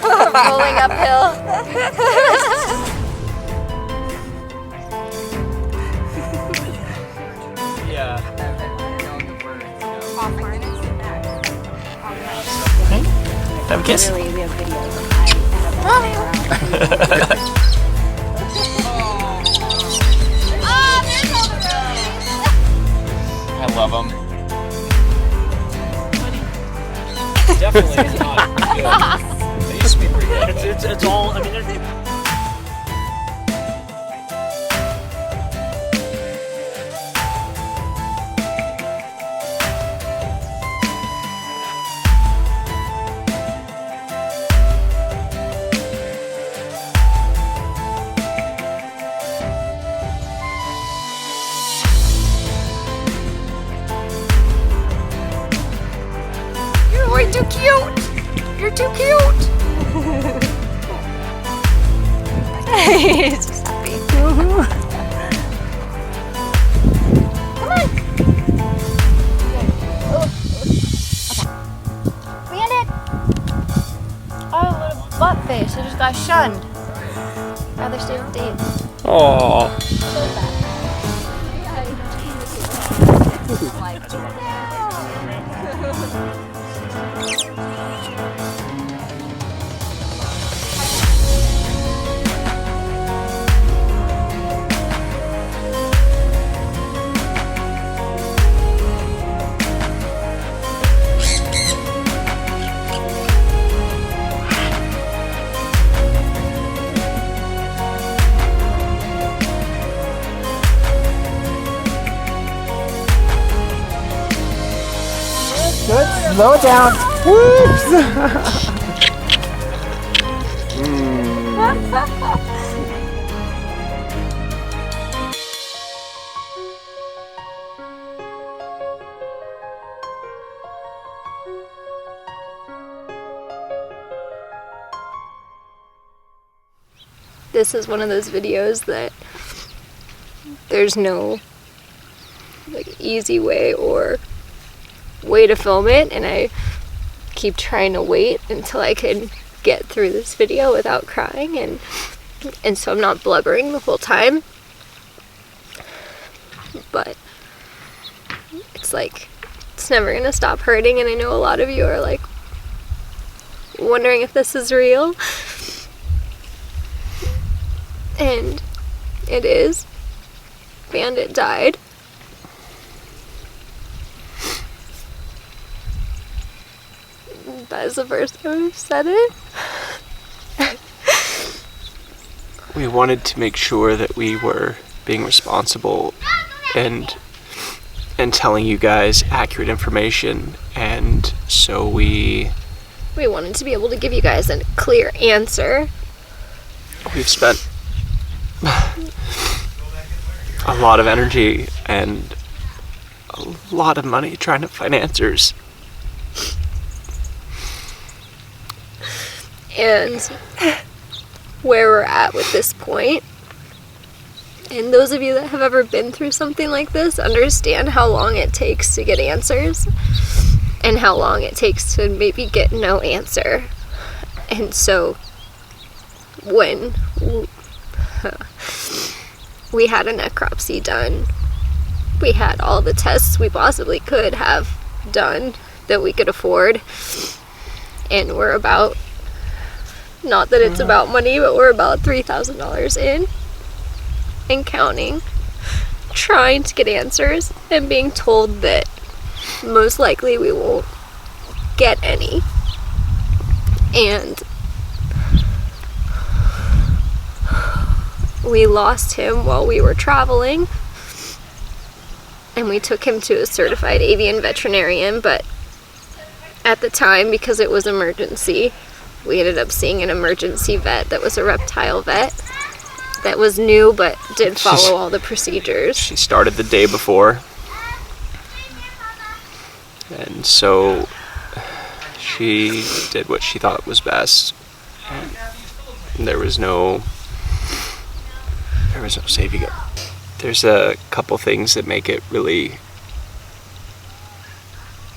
Rolling uphill. Yeah. Have a kiss? Really, we have videos. I love them. Definitely it's not good. It used to be pretty good. It's all, I mean, there's... You're way too cute. You're too cute. He's just happy. Come on. Bandit. Oh, little butt face. I just got shunned. Rather stay with Dave. Aww. Good. Slow it down. Whoops. This is one of those videos that there's no like easy way or way to film it, and I keep trying to wait until I can get through this video without crying, and so I'm not blubbering the whole time. But it's like it's never gonna stop hurting, and I know a lot of you are like wondering if this is real. And it is. Bandit died. That is the first time I've said it. We wanted to make sure that we were being responsible and telling you guys accurate information, and so we wanted to be able to give you guys a clear answer. We've spent a lot of energy and a lot of money trying to find answers. And where we're at with this point, and those of you that have ever been through something like this understand how long it takes to get answers and how long it takes to maybe get no answer. And so when we had a necropsy done, we had all the tests we possibly could have done that we could afford, and we're about, not that it's about money, but we're about $3,000 in and counting, trying to get answers and being told that most likely we won't get any. And we lost him while we were traveling, and we took him to a certified avian veterinarian, but at the time, because it was emergency, we ended up seeing an emergency vet that was a reptile vet that was new but did follow all the procedures. She started the day before, and so she did what she thought was best, and there was no saving it. There's a couple things that make it really,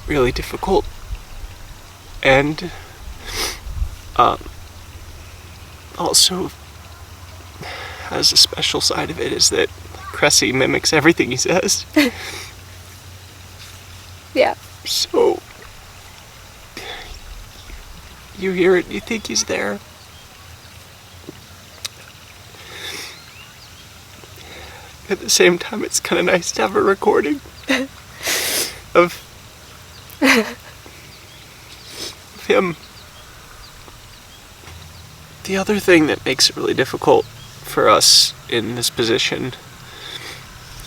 really difficult, and Also, has a special side of it is that Cressy mimics everything he says. Yeah. So, you hear it, you think he's there. At the same time, it's kind of nice to have a recording of him. The other thing that makes it really difficult for us in this position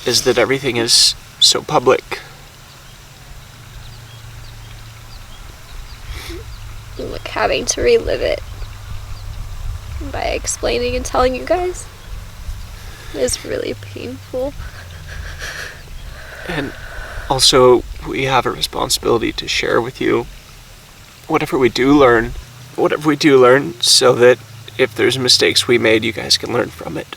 is that everything is so public. Like having to relive it by explaining and telling you guys is really painful. And also, we have a responsibility to share with you whatever we do learn, so that if there's mistakes we made, you guys can learn from it.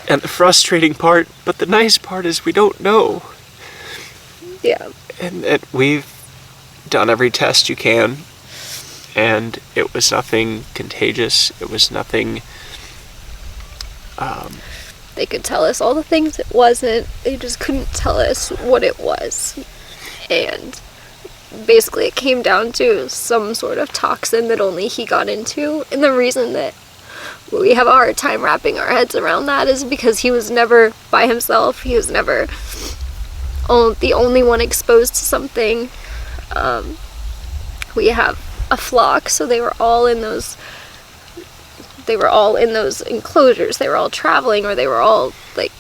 And the frustrating part, but the nice part, is we don't know. Yeah. And that we've done every test you can, and it was nothing contagious. It was nothing. They could tell us all the things it wasn't. They just couldn't tell us what it was. And basically it came down to some sort of toxin that only he got into. And the reason that we have a hard time wrapping our heads around that is because he was never by himself. He was never the only one exposed to something. We have a flock, so they were all in those enclosures. They were all traveling, or they were all like,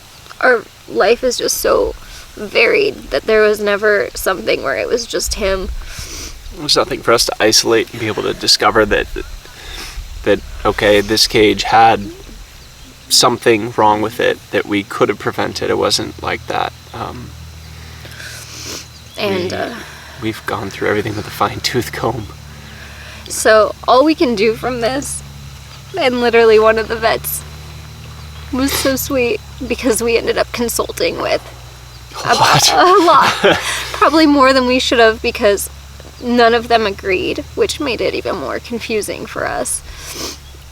our life is just so varied that there was never something where it was just him. There's nothing for us to isolate and be able to discover that okay, this cage had something wrong with it that we could have prevented. It wasn't like that. We've gone through everything with a fine-tooth comb. So all we can do from this, and literally one of the vets was so sweet because we ended up consulting with a lot. Probably more than we should have, because none of them agreed, which made it even more confusing for us.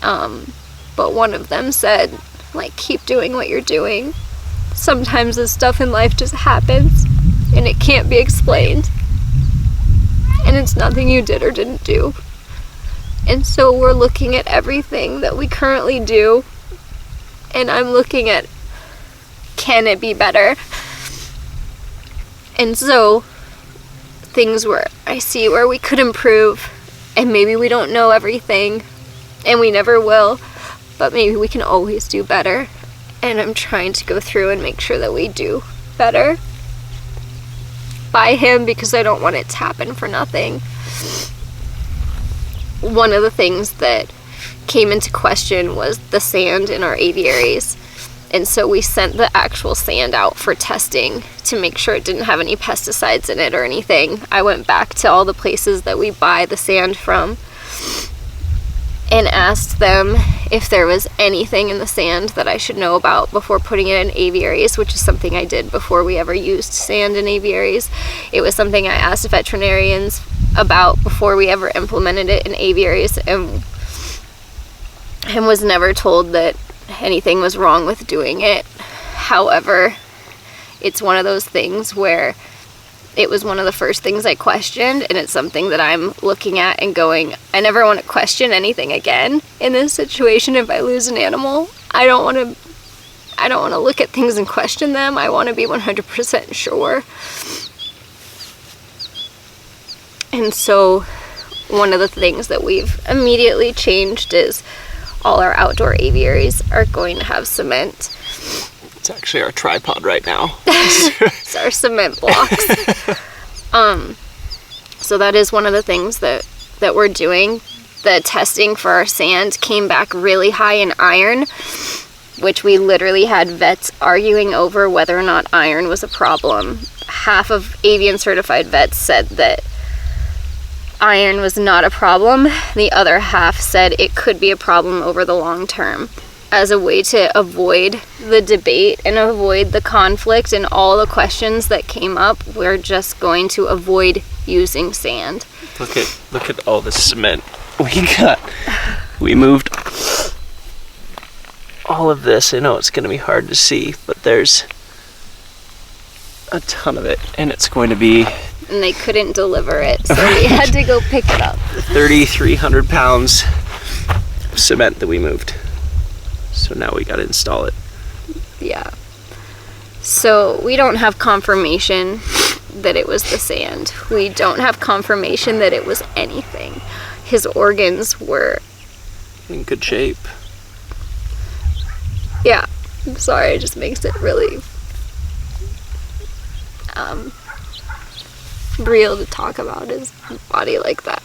But one of them said, like, keep doing what you're doing. Sometimes this stuff in life just happens and it can't be explained. And it's nothing you did or didn't do. And so we're looking at everything that we currently do, and I'm looking at, can it be better? And so things where I see where we could improve, and maybe we don't know everything, and we never will, but maybe we can always do better. And I'm trying to go through and make sure that we do better by him, because I don't want it to happen for nothing. One of the things that came into question was the sand in our aviaries. And so we sent the actual sand out for testing to make sure it didn't have any pesticides in it or anything. I went back to all the places that we buy the sand from and asked them if there was anything in the sand that I should know about before putting it in aviaries, which is something I did before we ever used sand in aviaries. It was something I asked veterinarians about before we ever implemented it in aviaries, and was never told that anything was wrong with doing it. However, it's one of those things where it was one of the first things I questioned, and it's something that I'm looking at and going, I never want to question anything again in this situation. If I lose an animal, I don't want to look at things and question them. I want to be 100% sure. And so one of the things that we've immediately changed is all our outdoor aviaries are going to have cement. It's actually our tripod right now. It's our cement blocks. So that is one of the things that we're doing. The testing for our sand came back really high in iron, which we literally had vets arguing over whether or not iron was a problem. Half of avian certified vets said that iron was not a problem. The other half said it could be a problem over the long term. As a way to avoid the debate and avoid the conflict and all the questions that came up, we're just going to avoid using sand. Look at all the cement we moved all of this. I know it's going to be hard to see, but there's a ton of it, and it's going to be... And they couldn't deliver it, so we had to go pick it up. 3,300 pounds of cement that we moved. So now we got to install it. Yeah. So we don't have confirmation that it was the sand. We don't have confirmation that it was anything. His organs were... in good shape. Yeah. I'm sorry, it just makes it really... real to talk about his body like that.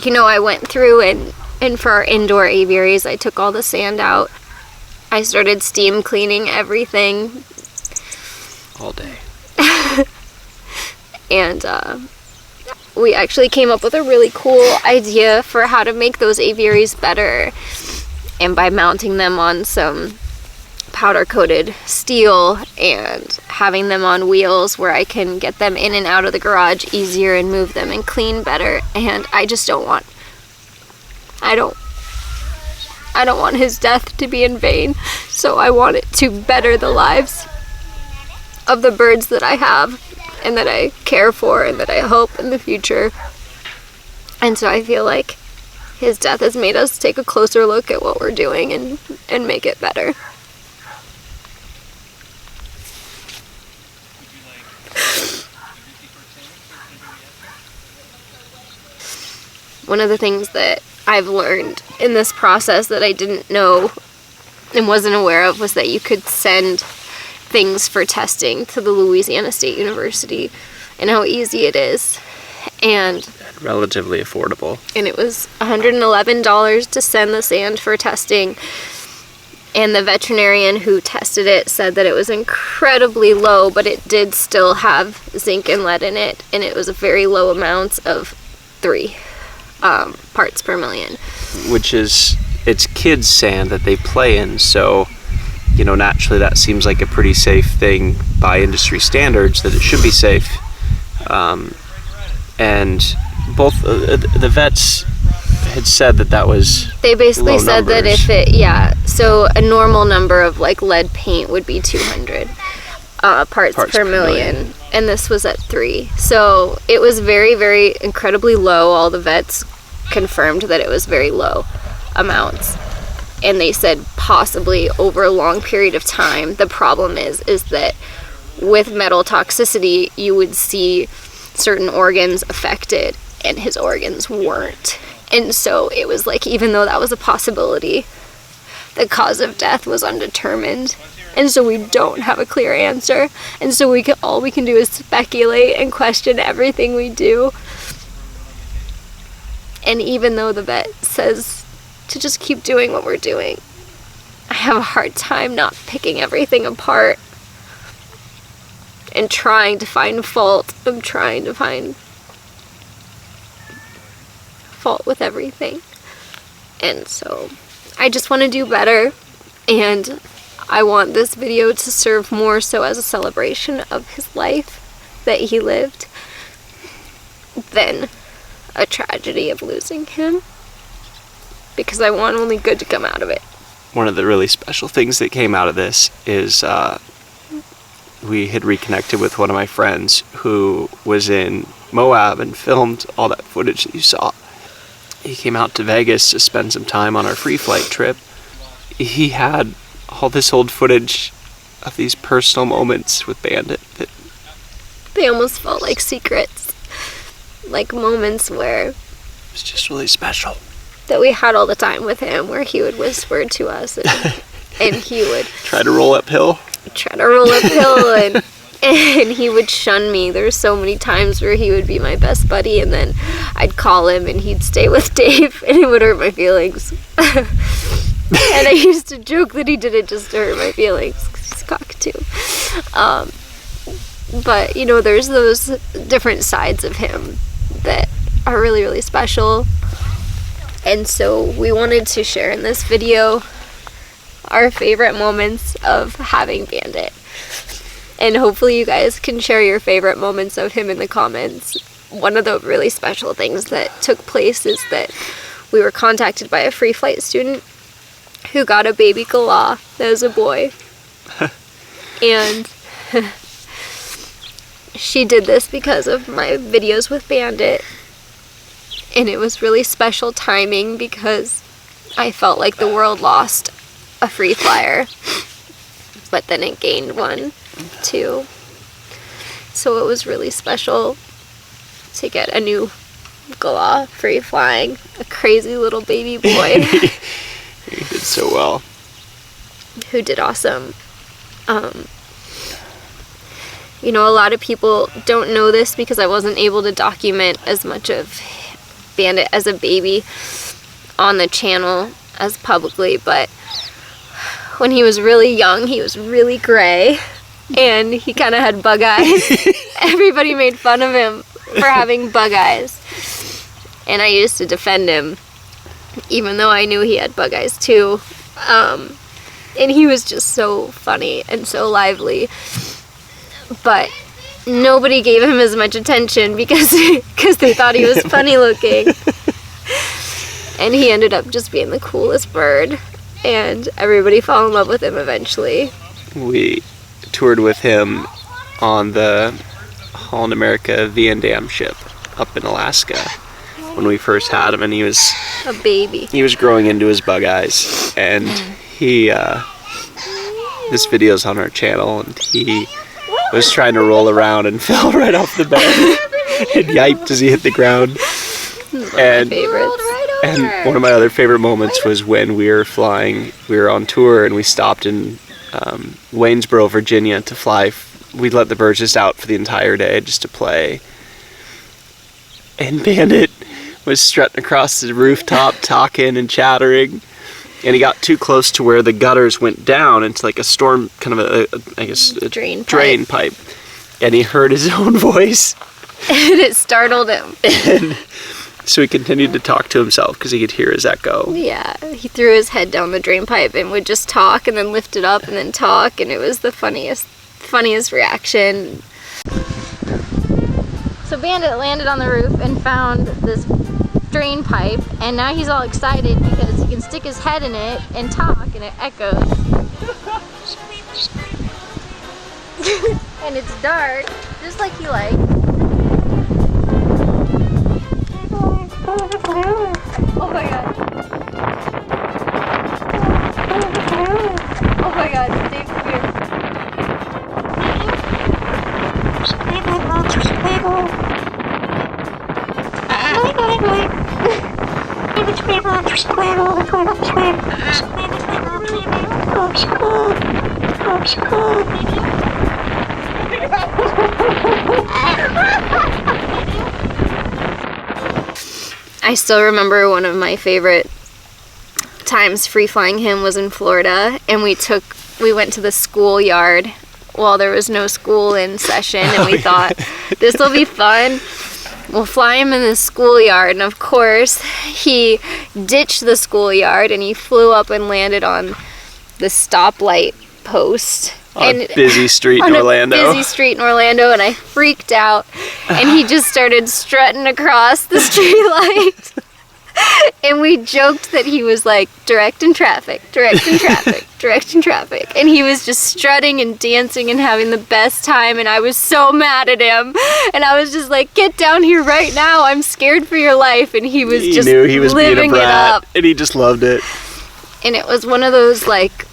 You know, I went through and for our indoor aviaries, I took all the sand out. I started steam cleaning everything. All day. And we actually came up with a really cool idea for how to make those aviaries better. And by mounting them on some powder-coated steel and having them on wheels where I can get them in and out of the garage easier and move them and clean better. And I just don't want his death to be in vain. So I want it to better the lives of the birds that I have and that I care for and that I hope in the future. And so I feel like his death has made us take a closer look at what we're doing and make it better. One of the things that I've learned in this process that I didn't know and wasn't aware of was that you could send things for testing to the Louisiana State University and how easy it is. And relatively affordable. And it was $111 to send the sand for testing. And the veterinarian who tested it said that it was incredibly low, but it did still have zinc and lead in it, and it was a very low amount of 3 parts per million. Which is, it's kids' sand that they play in, so, you know, naturally that seems like a pretty safe thing by industry standards, that it should be safe. And both the vets had said that was they basically low said numbers. That if it, yeah, so a normal number of like lead paint would be 200 parts per million, and this was at 3. So it was very, very incredibly low. All the vets confirmed that it was very low amounts, and they said possibly over a long period of time. The problem is that with metal toxicity, you would see certain organs affected, and his organs weren't. And so it was like, even though that was a possibility, the cause of death was undetermined. And so we don't have a clear answer. And so all we can do is speculate and question everything we do. And even though the vet says to just keep doing what we're doing, I have a hard time not picking everything apart and trying to find fault. I'm trying to find fault with everything. And so I just want to do better, and I want this video to serve more so as a celebration of his life that he lived than a tragedy of losing him, because I want only good to come out of it. One of the really special things that came out of this is we had reconnected with one of my friends who was in Moab and filmed all that footage that you saw. He came out to Vegas to spend some time on our free flight trip. He had all this old footage of these personal moments with Bandit that they almost felt like secrets, like moments where it was just really special, that we had all the time with him, where he would whisper to us and he would try to roll uphill and he would shun me. There's so many times where he would be my best buddy, and then I'd call him and he'd stay with Dave, and it would hurt my feelings. And I used to joke that he did it just to hurt my feelings, 'cause he's a cockatoo. But, you know, there's those different sides of him that are really, really special. And so we wanted to share in this video our favorite moments of having Bandit. And hopefully you guys can share your favorite moments of him in the comments. One of the really special things that took place is that we were contacted by a free flight student who got a baby galah that was a boy. And she did this because of my videos with Bandit. And it was really special timing because I felt like the world lost a free flyer, but then it gained one too. So it was really special to get a new galah free flying, a crazy little baby boy. He did so well. Who did awesome. You know, a lot of people don't know this because I wasn't able to document as much of Bandit as a baby on the channel as publicly, but when he was really young, he was really gray and he kind of had bug eyes. Everybody made fun of him for having bug eyes, and I used to defend him even though I knew he had bug eyes too. And he was just so funny and so lively, but nobody gave him as much attention because they thought he was funny looking. And he ended up just being the coolest bird, and everybody fell in love with him eventually. We toured with him on the Holland America Van Dam ship up in Alaska when we first had him, and he was a baby. He was growing into his bug eyes, and he this video's on our channel, and he was trying to roll around and fell right off the bed and yiped as he hit the ground. And one of my other favorite moments was when we were on tour and we stopped in Waynesboro, Virginia to fly. We let the birds just out for the entire day just to play. And Bandit was strutting across the rooftop talking and chattering. And he got too close to where the gutters went down into like a storm, kind of a drain pipe. And he heard his own voice. And it startled him. And so he continued to talk to himself because he could hear his echo. Yeah, he threw his head down the drain pipe and would just talk and then lift it up and then talk, and it was the funniest reaction. So Bandit landed on the roof and found this drain pipe, and now he's all excited because he can stick his head in it and talk, and it echoes. And it's dark, just like he likes. Oh my god. Oh my god, Dave, come here. I still remember one of my favorite times free flying him was in Florida, and we went to the schoolyard while there was no school in session, and we thought, this will be fun. We'll fly him in the schoolyard, and of course he ditched the schoolyard and he flew up and landed on the stoplight post on a busy street in Orlando. And I freaked out, and he just started strutting across the street light. And we joked that he was like directing traffic. And he was just strutting and dancing and having the best time, and I was so mad at him. And I was just like, get down here right now, I'm scared for your life. And he was just knew he was living being a brat, it up. and he just loved it. And it was one of those, like,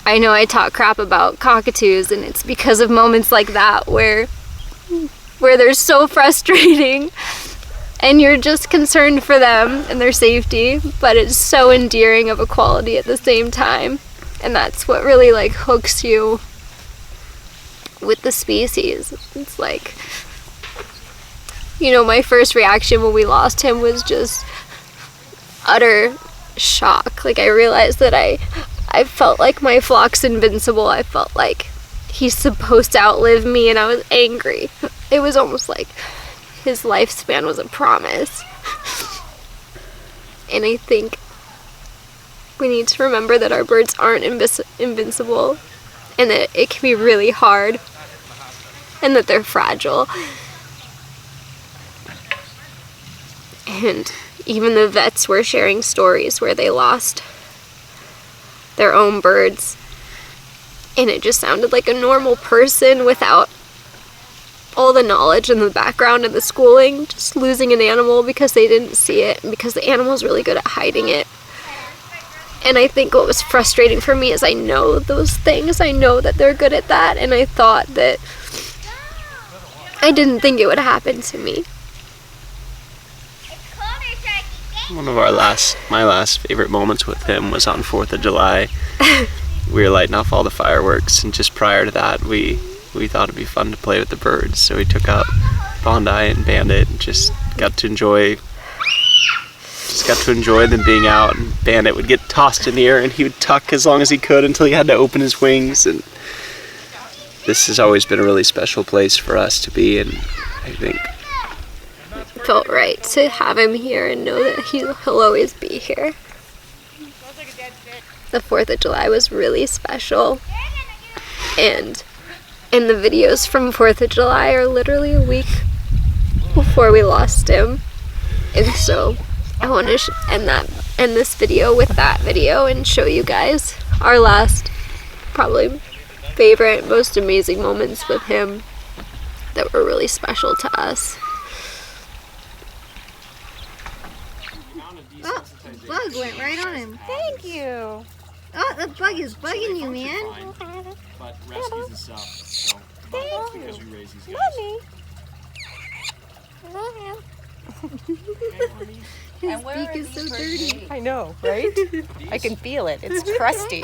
I know I talk crap about cockatoos, and it's because of moments like that where they're so frustrating and you're just concerned for them and their safety, but it's so endearing of a quality at the same time. And that's what really like hooks you with the species. It's like, you know, my first reaction when we lost him was just utter shock. Like, I realized that I felt like my flock's invincible. I felt like he's supposed to outlive me, and I was angry. It was almost like his lifespan was a promise. And I think we need to remember that our birds aren't invincible, and that it can be really hard and that they're fragile. And even the vets were sharing stories where they lost their own birds. And it just sounded like a normal person without all the knowledge and the background and the schooling, just losing an animal because they didn't see it and because the animal's really good at hiding it. And I think what was frustrating for me is I know those things. I know that they're good at that, and I thought that I didn't think it would happen to me. One of my last favorite moments with him was on 4th of July. We were lighting off all the fireworks, and just prior to that, we thought it'd be fun to play with the birds. So we took out Bondi and Bandit and just got to enjoy them being out. And Bandit would get tossed in the air, and he would tuck as long as he could until he had to open his wings. And this has always been a really special place for us to be, and I think It felt right to have him here and know that he'll always be here. The 4th of July was really special, and the videos from 4th of July are literally a week before we lost him. And so I want to end this video with that video and show you guys our last, probably favorite, most amazing moments with him that were really special to us. Oh, the bug went right on him. Thank you. Oh, the bug is bugging you, man. but rescues and stuff. So Thank you. because we raise these guys. Mommy. Love him. His beak is so dirty. I know, right? I can feel it. It's crusty.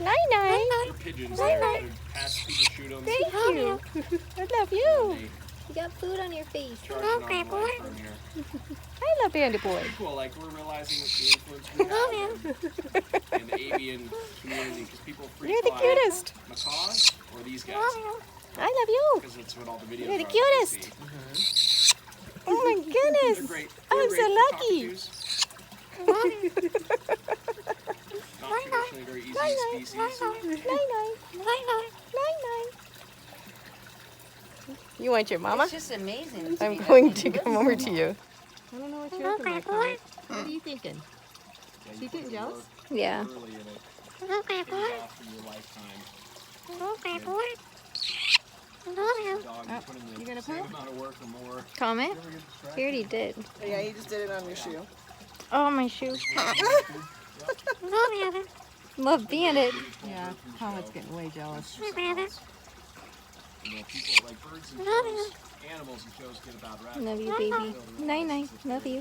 Night-night. They're pigeons. They're past people shoot them. Thank you. I love you. You got food on your face. Okay, boy. I love Bandit Boy. Cool, like we're realizing with the influence we have in the avian community, because people freak You're the fly cutest. macaws or these guys, I love you. because that's what all the videos You're the are. cutest. Oh my They're goodness. great. I'm They're so great lucky. cockatoos. Not traditionally very easy species. Night-night. Night-night. Night-night. You want your mama? It's just amazing. I'm going to come over to you. I don't know what you're looking like. What are you thinking? Yeah, You getting jealous? Yeah. early in it. Okay, Pays boy. off in your lifetime. Okay, boy. Love him. Dog, you put in the you gonna same put? amount of work or more. Comment? He already did. Yeah, you just did it on your shoe. Oh, my shoe. Love him. Love Bandit. Yeah, Comet's getting way jealous. Love him. You know, people like birds and shows, animals and shows get a bad rap. Love you, baby. Night-night. Love you.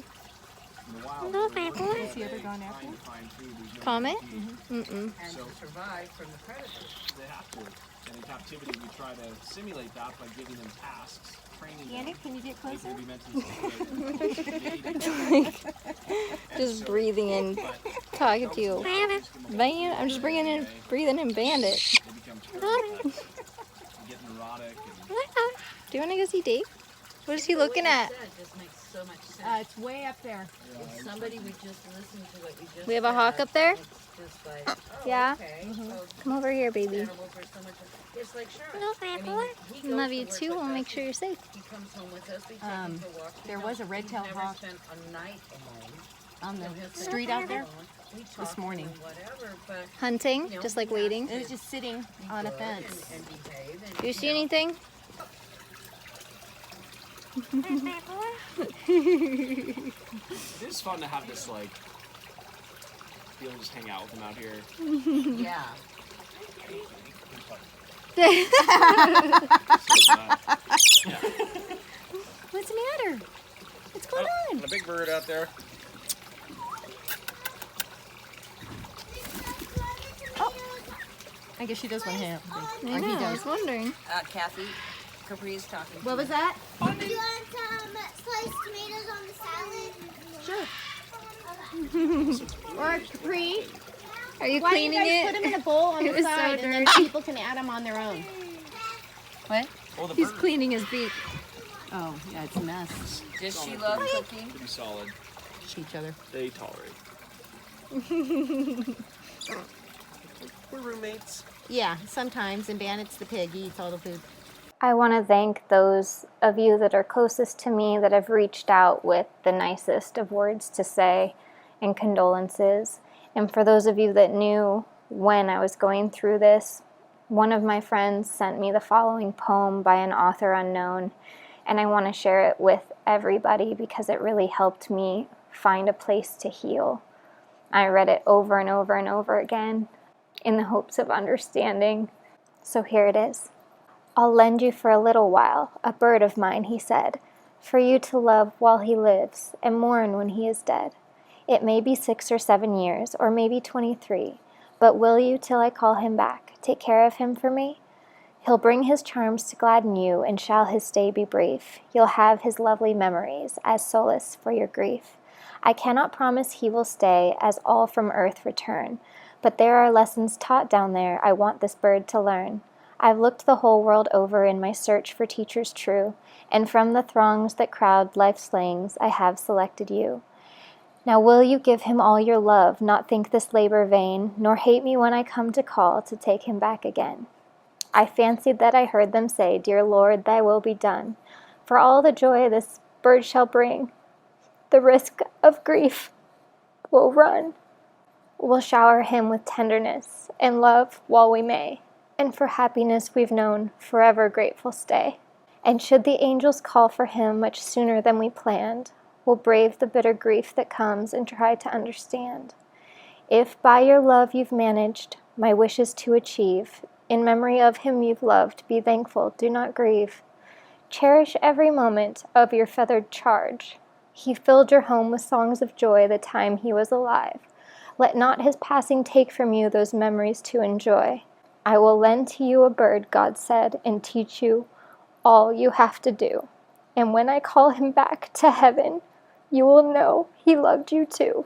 In the wild, Okay, boy. Has he ever gone after trying to find food, there's no Comment? guarantee. Mm-mm. And to survive from the predators. They have to. And in captivity, we try to simulate that by giving them tasks, training them. Bandit, can you get They closer? can be mentally stimulated. Just breathing in, talking to you. Bandit. I'm just breathing in Bandit. They become terrible pets. They get neurotic. And Do you want to go see Dave? What is he looking at? What you said just makes so much sense. It's way up there. If somebody would just listen to what you just We have a said, hawk up there? It's just like, oh, Yeah? okay. So Come over here, baby. animals are so much. It's like sure. Okay, boy. he goes Love to you work too. with We'll us. make sure you're safe. He comes home with us. We take Um, him for walks. there was a red-tailed He's never hawk spent a night alone. on So the he'll sit street out there. alone. We talk this to him morning. and Whatever, but Hunting? you know, Just like he has waiting? to It was just sitting be on a good fence. and behave. And, Do you see know, anything? Okay, boy. it is fun to have this, like, be able to just hang out with them out here. Yeah. What's the matter? What's going on? A big bird out there. I guess she does want to have. I know. I was wondering. Kathy, Capri's talking. What was that? Do you want some sliced tomatoes on the salad? Sure. Or Capri. Are you Why don't you cleaning guys put it? them in a bowl on It the was so side, and then dirty. people can add them on their own. What? Oh, the He's bird. cleaning his beak. Oh, yeah, it's a mess. Does she love cooking? Pretty solid. Each other. They tolerate. We're roommates. Yeah, sometimes. And Bandit's the pig. He eats all the food. I want to thank those of you that are closest to me that have reached out with the nicest of words to say and condolences. And for those of you that knew when I was going through this, one of my friends sent me the following poem by an author unknown, and I want to share it with everybody because it really helped me find a place to heal. I read it over and over and over again in the hopes of understanding. So here it is. I'll lend you for a little while a bird of mine, he said, for you to love while he lives and mourn when he is dead. It may be 6 or 7 years, or maybe 23, but will you till I call him back take care of him for me? He'll bring his charms to gladden you, and shall his stay be brief, you'll have his lovely memories as solace for your grief. I cannot promise he will stay as all from earth return, but there are lessons taught down there I want this bird to learn. I've looked the whole world over in my search for teachers true, and from the throngs that crowd life's slayings I have selected you. Now will you give him all your love, not think this labor vain, nor hate me when I come to call to take him back again. I fancied that I heard them say, Dear Lord, thy will be done. For all the joy this bird shall bring, the risk of grief will run. We'll shower him with tenderness and love while we may, and for happiness we've known forever grateful stay. And should the angels call for him much sooner than we planned, we'll brave the bitter grief that comes and try to understand. If by your love you've managed my wishes to achieve, in memory of him you've loved, be thankful, do not grieve. Cherish every moment of your feathered charge. He filled your home with songs of joy the time he was alive. Let not his passing take from you those memories to enjoy. I will lend to you a bird, God said, and teach you all you have to do. And when I call him back to heaven, you will know he loved you too.